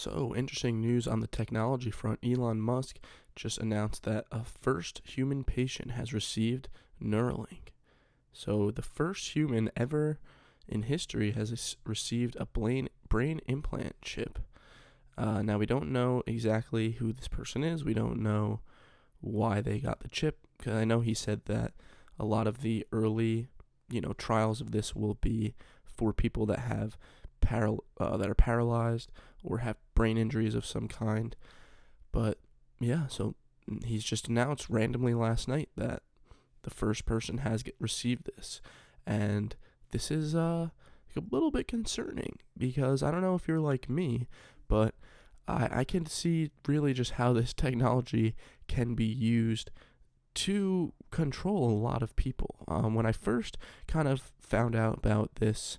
So, interesting news on the technology front. Elon Musk just announced that a first human patient has received Neuralink. So, the first human ever in history has received a brain implant chip. Now, we don't know exactly who this person is. We don't know why they got the chip, because I know he said that a lot of the early, trials of this will be for people that have that are paralyzed or have brain injuries of some kind. But yeah, so he's just announced randomly last night that the first person has received this, and this is a little bit concerning, because I don't know if you're like me, but I can see really just how this technology can be used to control a lot of people. When I first kind of found out about this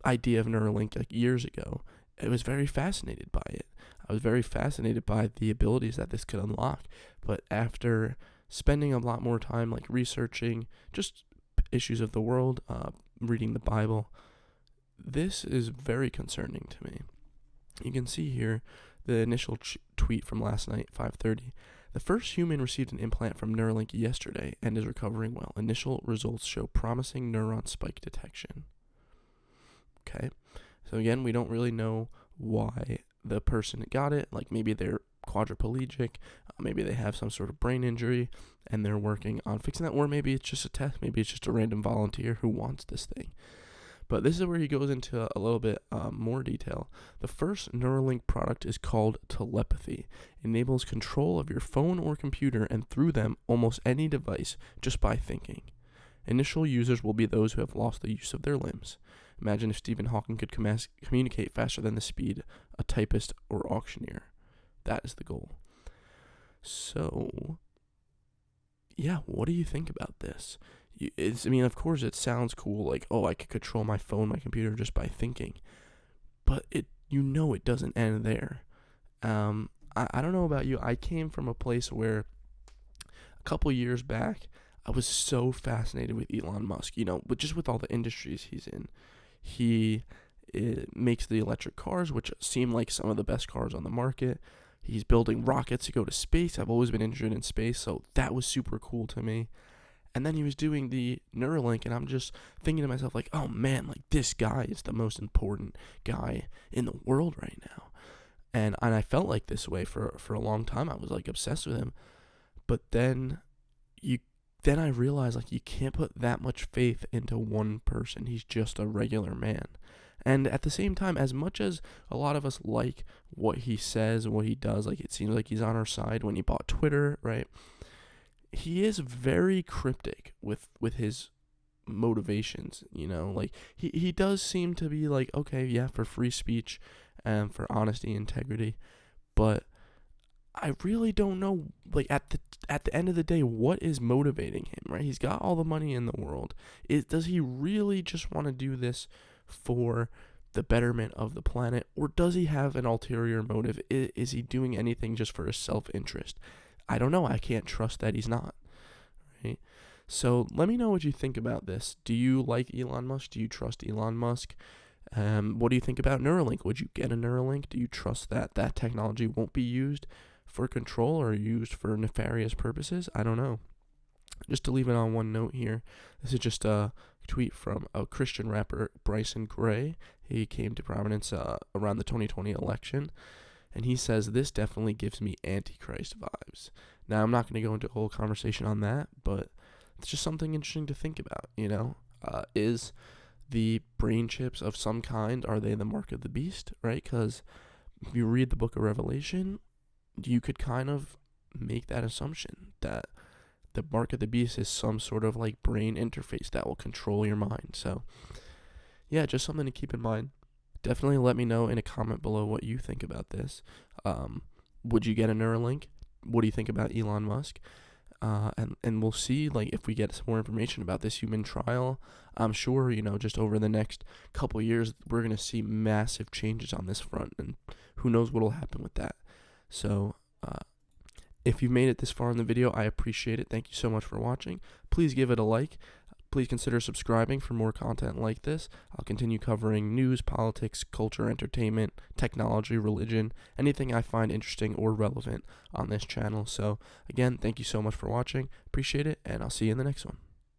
idea of Neuralink like years ago, I was very fascinated by it. I was very fascinated by the abilities that this could unlock. But after spending a lot more time like researching just issues of the world, reading the Bible, this is very concerning to me. You can see here the initial tweet from last night, 5:30. The first human received an implant from Neuralink yesterday and is recovering well. Initial results show promising neuron spike detection. Okay, so again, we don't really know why the person got it. Like, maybe they're quadriplegic, maybe they have some sort of brain injury and they're working on fixing that, or maybe it's just a test, maybe it's just a random volunteer who wants this thing. But this is where he goes into a little bit more detail. The first Neuralink product is called telepathy. It enables control of your phone or computer, and through them, almost any device, just by thinking. Initial users will be those who have lost the use of their limbs. Imagine if Stephen Hawking could communicate faster than the speed a typist or auctioneer. That is the goal. So, yeah, what do you think about this? Of course it sounds cool, like, oh, I could control my phone, my computer just by thinking. But it doesn't end there. I don't know about you. I came from a place where a couple years back, I was so fascinated with Elon Musk, but just with all the industries he's in. He makes the electric cars, which seem like some of the best cars on the market. He's building rockets to go to space. I've always been interested in space, so that was super cool to me. And then he was doing the Neuralink, and I'm just thinking to myself, like, oh man, like, this guy is the most important guy in the world right now. And I felt like this way for a long time. I was like obsessed with him. But then I realized, like, you can't put that much faith into one person. He's just a regular man. And at the same time, as much as a lot of us like what he says and what he does, like, it seems like he's on our side when he bought Twitter, right? He is very cryptic with his motivations, like, he does seem to be like, okay, yeah, for free speech and for honesty and integrity, but I really don't know, like, at the end of the day, what is motivating him, right? He's got all the money in the world. Does he really just want to do this for the betterment of the planet, or does he have an ulterior motive? Is he doing anything just for his self-interest? I don't know. I can't trust that he's not, right? So let me know what you think about this. Do you like Elon Musk? Do you trust Elon Musk? What do you think about Neuralink? Would you get a Neuralink? Do you trust that technology won't be used for control or used for nefarious purposes? I don't know. Just to leave it on one note here, this is just a tweet from a Christian rapper, Bryson Gray. He came to prominence around the 2020 election. And he says, this definitely gives me Antichrist vibes. Now, I'm not going to go into a whole conversation on that, but it's just something interesting to think about, Is the brain chips of some kind, are they the mark of the beast, right? Because if you read the book of Revelation, you could kind of make that assumption that the mark of the beast is some sort of like brain interface that will control your mind. So, yeah, just something to keep in mind. Definitely let me know in a comment below what you think about this. Would you get a Neuralink? What do you think about Elon Musk? And we'll see, like, if we get some more information about this human trial. I'm sure, just over the next couple years, we're going to see massive changes on this front, and who knows what will happen with that. So, if you've made it this far in the video, I appreciate it. Thank you so much for watching. Please give it a like. Please consider subscribing for more content like this. I'll continue covering news, politics, culture, entertainment, technology, religion, anything I find interesting or relevant on this channel. So again, thank you so much for watching. Appreciate it, and I'll see you in the next one.